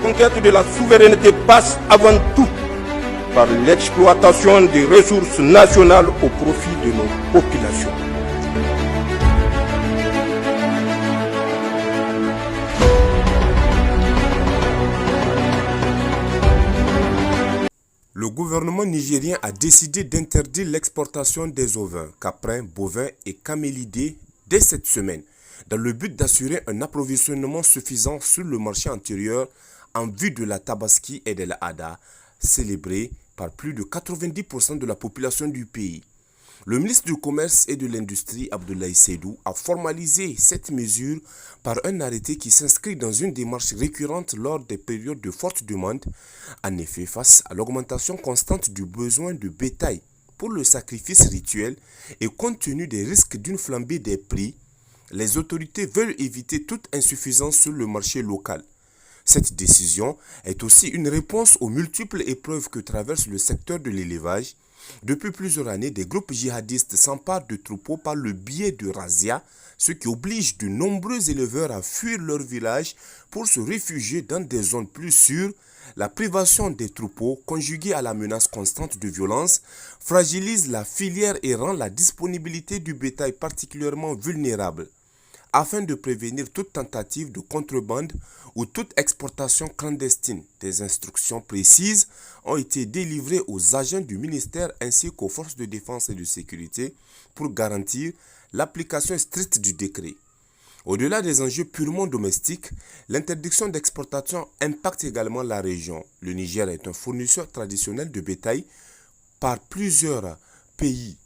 conquête de la souveraineté passe avant tout par l'exploitation des ressources nationales au profit de nos populations. Le gouvernement nigérien a décidé d'interdire l'exportation des ovins, caprins, bovins et camélidés dès cette semaine, dans le but d'assurer un approvisionnement suffisant sur le marché intérieur en vue de la Tabaski et de la Hada, célébrée par plus de 90% de la population du pays. Le ministre du Commerce et de l'Industrie, Abdoulaye Seydou, a formalisé cette mesure par un arrêté qui s'inscrit dans une démarche récurrente lors des périodes de forte demande. En effet, face à l'augmentation constante du besoin de bétail pour le sacrifice rituel et compte tenu des risques d'une flambée des prix, les autorités veulent éviter toute insuffisance sur le marché local. Cette décision est aussi une réponse aux multiples épreuves que traverse le secteur de l'élevage. Depuis plusieurs années, des groupes djihadistes s'emparent de troupeaux par le biais de razzias, ce qui oblige de nombreux éleveurs à fuir leur village pour se réfugier dans des zones plus sûres. La privation des troupeaux, conjuguée à la menace constante de violence, fragilise la filière et rend la disponibilité du bétail particulièrement vulnérable. Afin de prévenir toute tentative de contrebande ou toute exportation clandestine, des instructions précises ont été délivrées aux agents du ministère ainsi qu'aux forces de défense et de sécurité pour garantir l'application stricte du décret. Au-delà des enjeux purement domestiques, l'interdiction d'exportation impacte également la région. Le Niger est un fournisseur traditionnel de bétail par plusieurs pays.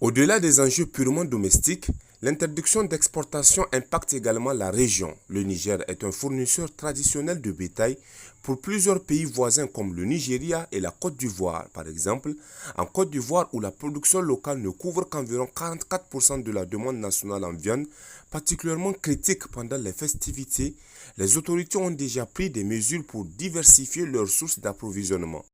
Au-delà des enjeux purement domestiques, l'interdiction d'exportation impacte également la région. Le Niger est un fournisseur traditionnel de bétail pour plusieurs pays voisins comme le Nigeria et la Côte d'Ivoire. Par exemple, en Côte d'Ivoire où la production locale ne couvre qu'environ 44% de la demande nationale en viande, particulièrement critique pendant les festivités, les autorités ont déjà pris des mesures pour diversifier leurs sources d'approvisionnement.